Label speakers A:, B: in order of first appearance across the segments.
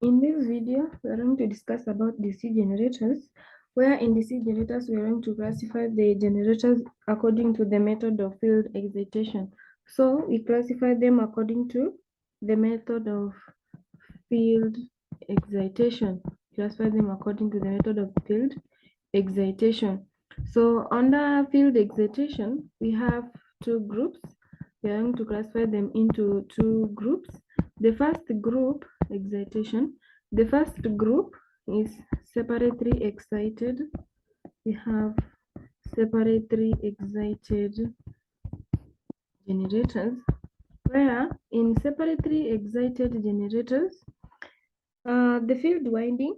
A: In this video, we are going to discuss about DC generators, where in DC generators, we are going to classify the generators according to the method of field excitation. So we classify them according to the method of field excitation. Classify them according to the method of field excitation. So under field excitation, we have two groups. We are going to classify them into two groups. The first group excitation. The first group is separately excited. We have separately excited generators, where in separately excited generators, the field winding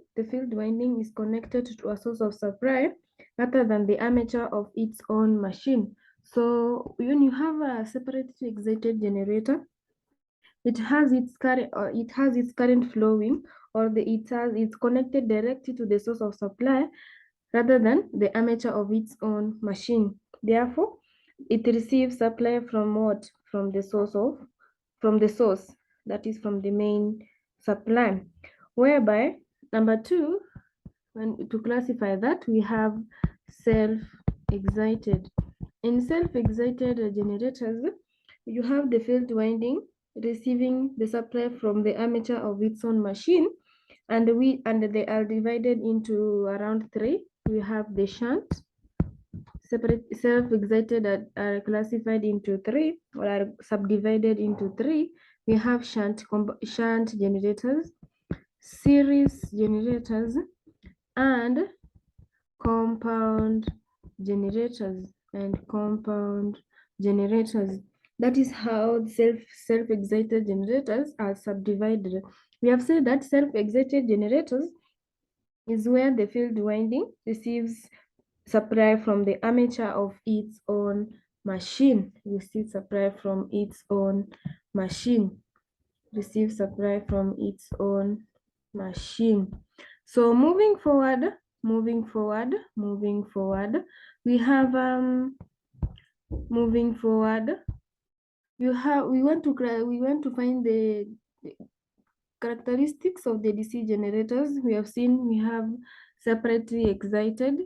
A: is connected to a source of supply rather than the armature of its own machine. So when you have a separately excited generator, it has its current flowing, or it's connected directly to the source of supply rather than the armature of its own machine. Therefore, it receives supply from what? From the source, that is from the main supply. Whereby number two, to classify that, we have self-excited. In self-excited generators, you have the field winding receiving the supply from the armature of its own machine, and they are divided into around three. We have the shunt. Separate self-excited are classified into three, or are subdivided into three. We have shunt generators, series generators, and compound generators. That is how self-excited generators are subdivided. We have said that self-excited generators is where the field winding receives supply from the armature of its own machine. Receives supply from its own machine. Receives supply from its own machine. So moving forward, we have moving forward, we want to find the characteristics of the DC generators. We have seen we have separately excited,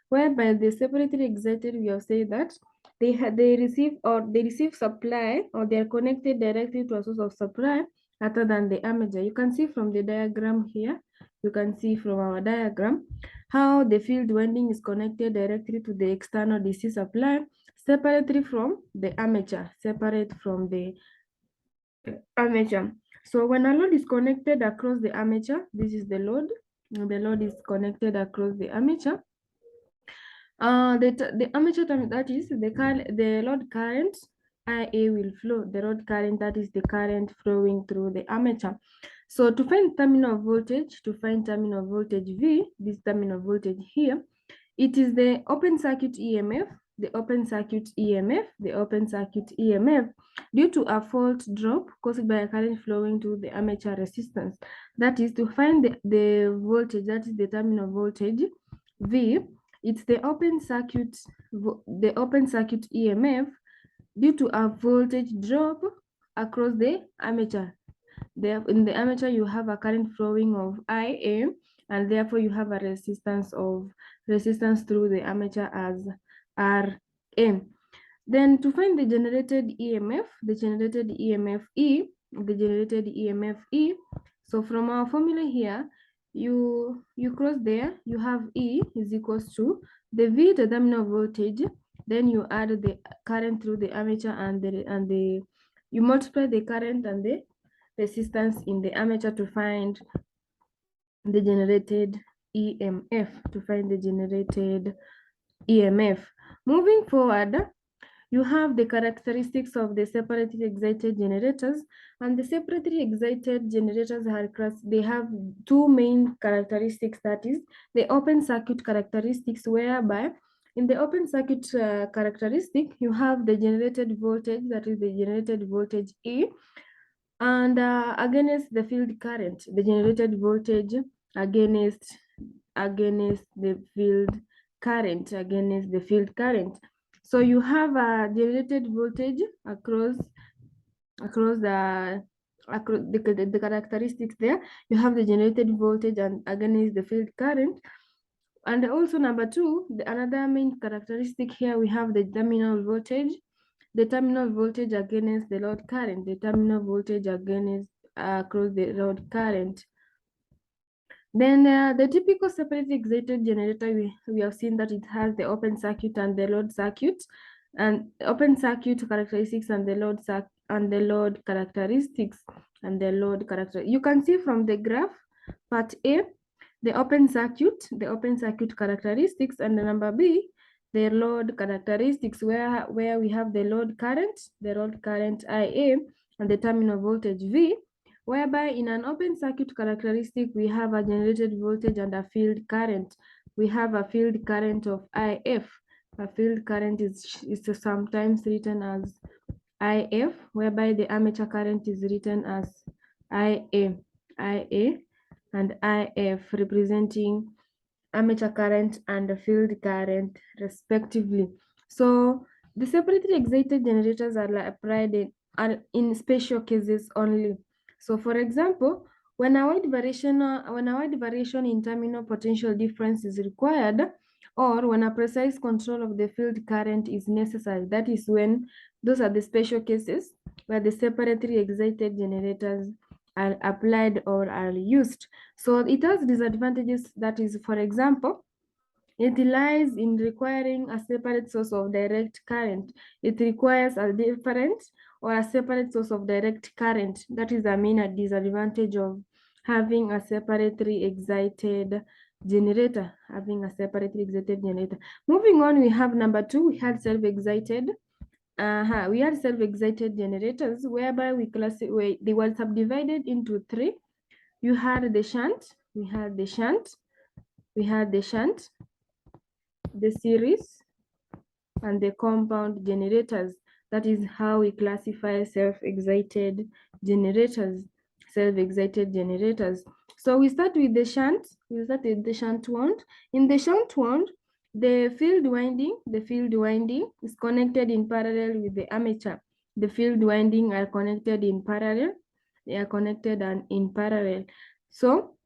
A: whereby the separately excited, we have said that they receive supply, or they are connected directly to a source of supply rather than the armature. You can see from the diagram here, you can see from our diagram how the field winding is connected directly to the external DC supply, separately from the armature, armature. So when a load is connected across the armature, this is the load. The load is connected across the armature. The armature term, that is the load current IA will flow. The load current, that is the current flowing through the armature. So to find terminal voltage V, this terminal voltage here, it is the open circuit EMF, due to a fault drop caused by a current flowing to the armature resistance. That is, to find the voltage, that is the terminal voltage V, it's the open circuit EMF due to a voltage drop across the armature. In the armature, you have a current flowing of IA, and therefore you have a resistance through the armature as Rm. Then to find the generated EMF E, so from our formula here, you cross there, you have E is equals to the V, the terminal voltage, then you add the current through the armature, and you multiply the current and the resistance in the armature to find the generated EMF, Moving forward, you have the characteristics of the separately excited generators, and the separately excited generators they have two main characteristics, that is the open circuit characteristics, whereby in the open circuit characteristic, you have the generated voltage, that is the generated voltage E, and against the field current, the generated voltage against the field current. So you have a generated voltage across across the characteristics there. You have the generated voltage and against the field current. And also number two, another main characteristic here, we have the terminal voltage. The terminal voltage against the load current. The terminal voltage against across the load current. Then the typical separately excited generator, we have seen that it has the open circuit and the load circuit, and open circuit characteristics and the load characteristics and the load character. You can see from the graph, part A, the open circuit characteristics, and the number B, the load characteristics, where we have the load current IA, and the terminal voltage V, whereby in an open circuit characteristic, we have a generated voltage and a field current. We have a field current of IF. A field current is sometimes written as IF, whereby the armature current is written as IA and IF, representing armature current and the field current respectively. So the separately excited generators are applied in special cases only. So for example, when a wide variation in terminal potential difference is required, or when a precise control of the field current is necessary, that is when those are the special cases where the separately excited generators are applied or are used. So it has disadvantages, that is, for example, it lies in requiring a separate source of direct current. It requires a different or a separate source of direct current. That is the main disadvantage of having a separately excited generator. Moving on, we have number two, we had self-excited. We had self-excited generators, whereby they were subdivided into three. You had the shunt, the series, and the compound generators. That is how we classify self-excited generators. So we start with the shunt. Wound. In the shunt wound, the field winding is connected in parallel with the armature. The field winding are connected in parallel. They are connected and in parallel. So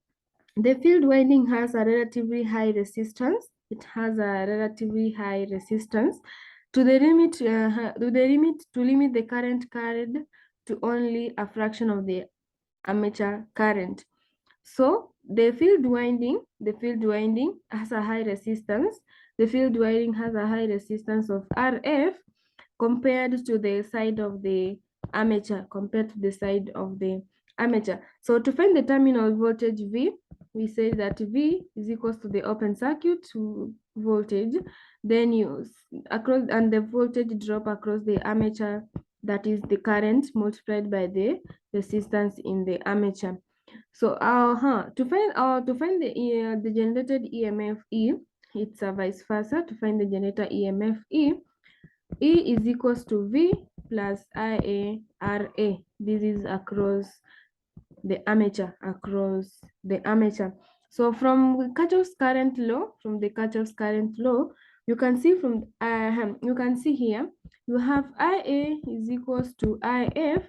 A: the field winding has a relatively high resistance. It has a relatively high resistance to limit the current carried to only a fraction of the armature current. So the field winding has a high resistance. The field winding has a high resistance of RF compared to the side of the armature. So to find the terminal voltage V, we say that V is equals to the open circuit voltage, then and the voltage drop across the armature, that is the current multiplied by the resistance in the armature. So to find the generated EMF E, it's a vice versa. To find the generator EMF E is equals to V plus IA RA. This is across the armature. So from Kirchhoff's current law, you can see here, you have IA is equals to IF.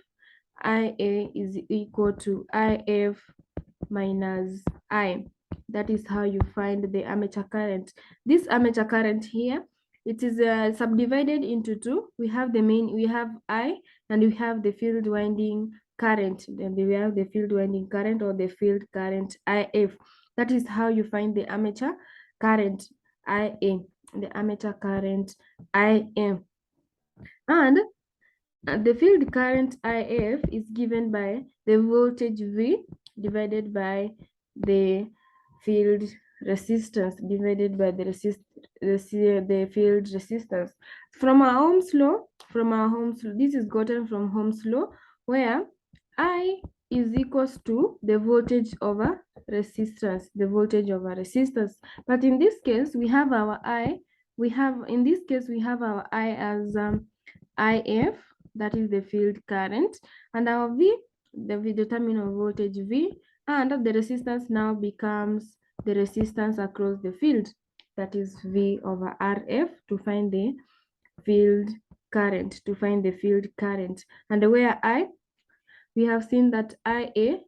A: IA is equal to IF minus I. That is how you find the armature current. This armature current here, it is subdivided into two. We have I, and we have the field winding current. Then we have the field winding current, or the field current IF. That is how you find the armature current IA, the armature current IM. And the field current IF is given by the voltage V divided by the field resistance divided by the field resistance. From our Ohm's law, this is gotten from Ohm's law, where I is equals to the voltage over resistance, But in this case, we have our I. We have our I as IF, that is the field current, and our V, the terminal voltage V, and the resistance now becomes the resistance across the field, that is V over RF, to find the field current, and where we have seen that IA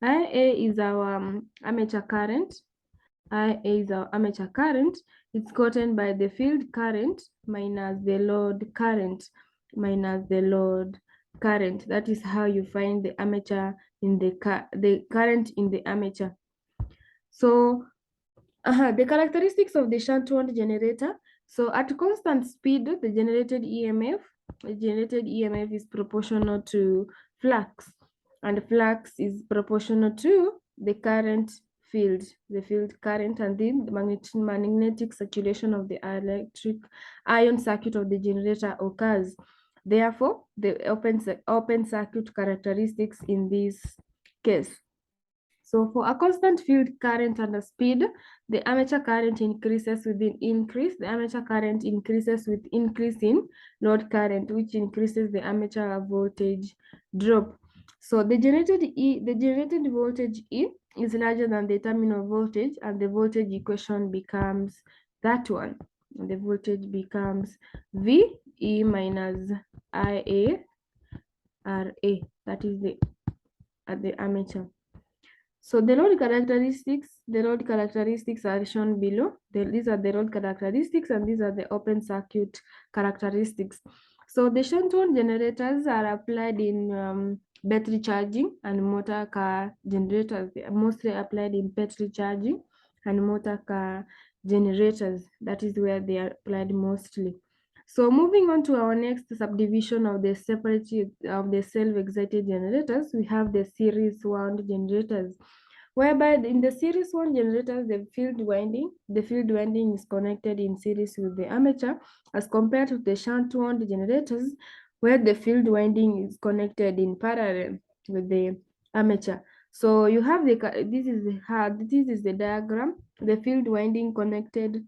A: is our armature current. IA is our armature current. It's gotten by the field current minus the load current minus the load current. That is how you find the armature in the current in the armature. So the characteristics of the shunt wound generator. So at constant speed, the generated EMF is proportional to flux, and flux is proportional to the current field, the field current, and then the magnetic saturation of the electric ion circuit of the generator occurs. Therefore, the open circuit characteristics in this case. So for a constant field current and a speed, the armature current increases with the increase. The armature current increases with increase in load current, which increases the armature voltage drop. So the generated voltage E is larger than the terminal voltage, and the voltage equation becomes that one. The voltage becomes VE minus IA RA. That is the at the armature. So the load characteristics are shown below. These are the load characteristics, and these are the open circuit characteristics. So the shunt wound generators are applied in battery charging and motor car generators. They are mostly applied in battery charging and motor car generators. That is where they are applied mostly. So moving on to our next subdivision of the self-excited generators, we have the series wound generators, whereby in the series wound generators, the field winding is connected in series with the armature, as compared to the shunt wound generators, where the field winding is connected in parallel with the armature. So you have this is the diagram. The field winding connected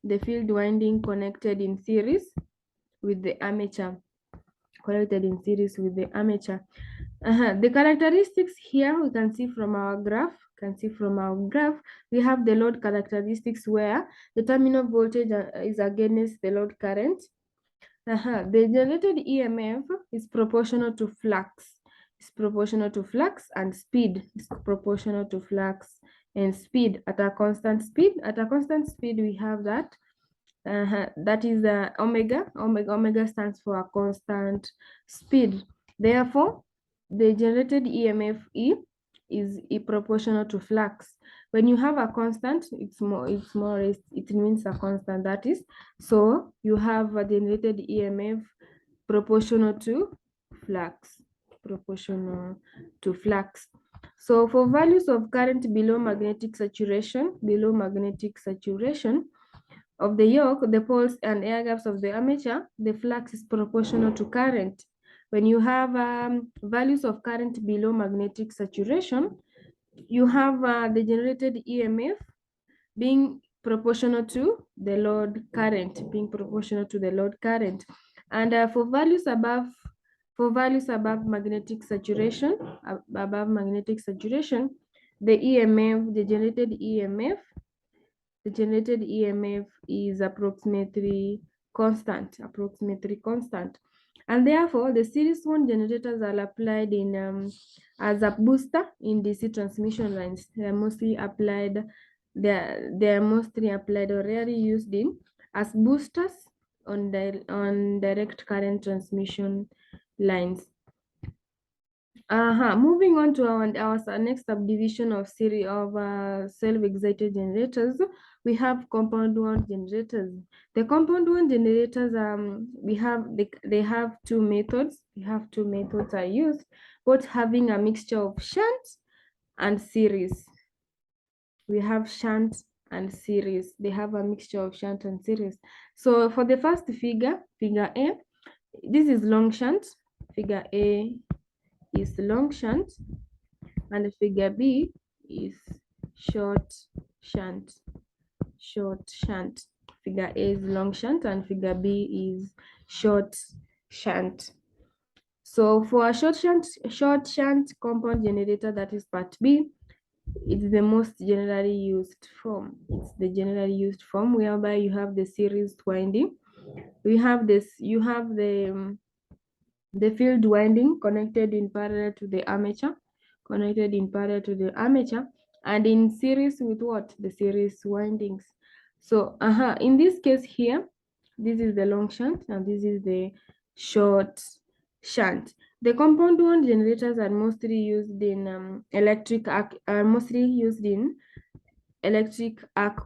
A: in series with the armature. The characteristics here we can see from our graph. We have the load characteristics where the terminal voltage is against the load current. The generated EMF is proportional to flux. And speed is proportional to flux and speed at a constant speed. At a constant speed, we have that. That is omega. Omega stands for a constant speed. Therefore, the generated EMF E is proportional to flux. When you have a constant, it means a constant, that is. So you have a generated EMF proportional to flux. So for values of current below magnetic saturation of the yoke, the poles and air gaps of the armature, the flux is proportional to current. When you have values of current below magnetic saturation, you have the generated EMF being proportional to the load current, And for values above magnetic saturation, the generated EMF is approximately constant. And therefore, the series wound generators are applied in as a booster in DC transmission lines. They are mostly applied or rarely used in as boosters on direct current transmission lines. Moving on to our next subdivision of self-excited generators, we have compound wound generators. The compound wound generators, they have two methods. Are used, both having a mixture of shunt and series. We have shunt and series. They have a mixture of shunt and series. So for the first figure A, this is long shunt. Figure A is long shunt, and figure B is short shunt. Figure A is long shunt and figure B is short shunt. So for a short shunt compound generator, that is part B, it's the most generally used form. Whereby you have the series winding. You have the The field winding connected in parallel to the armature, and in series with what? The series windings. So in this case here, this is the long shunt and this is the short shunt. The compound wound generators are mostly used in electric arc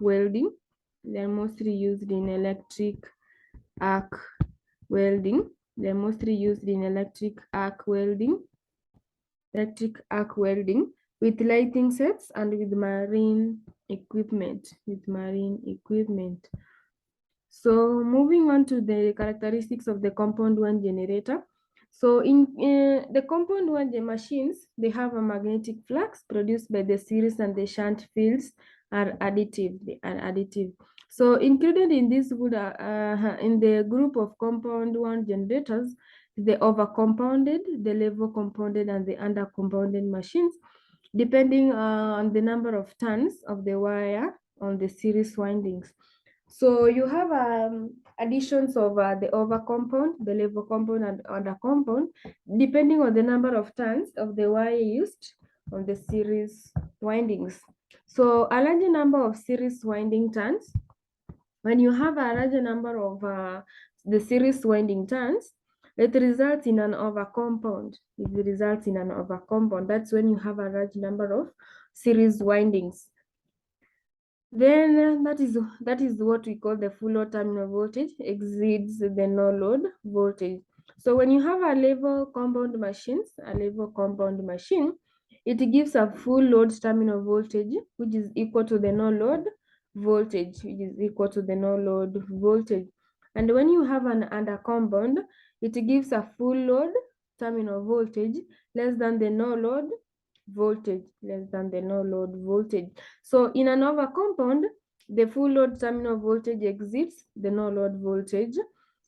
A: welding. They're mostly used in electric arc welding. They're mostly used in electric arc welding with lighting sets and with marine equipment. So moving on to the characteristics of the compound one generator. So in the compound one machines, they have a magnetic flux produced by the series and the shunt fields are additive. So included in this would in the group of compound one generators, the overcompounded, the level compounded, and the undercompounded machines, depending on the number of turns of the wire on the series windings. So you have additions of the over compound, the level compound, and under compound, depending on the number of turns of the wire used on the series windings. So a larger number of series winding turns, when you have a larger number of the series winding turns, it results in an over compound. That's when you have a large number of series windings. Then that is what we call the full load terminal voltage exceeds the no load voltage. So when you have a level compound machine, it gives a full load terminal voltage which is equal to the no load voltage, And when you have an under compound, it gives a full load terminal voltage less than the no load voltage. So in an over compound, the full load terminal voltage exceeds the no load voltage,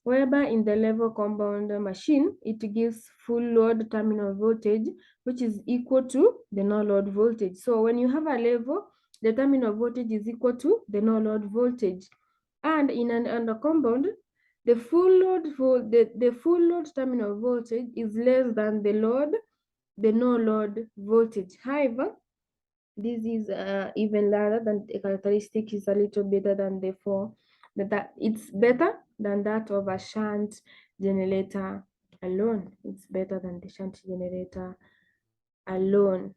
A: whereby in the level compound machine, it gives full load terminal voltage, which is equal to the no load voltage. So when you have a level, the terminal voltage is equal to the no load voltage. And in an under compound, the full load terminal voltage is less than the no load voltage. However, this is even lower than the characteristic is a little better than the four, but that it's better than that of a shunt generator alone. It's better than the shunt generator alone.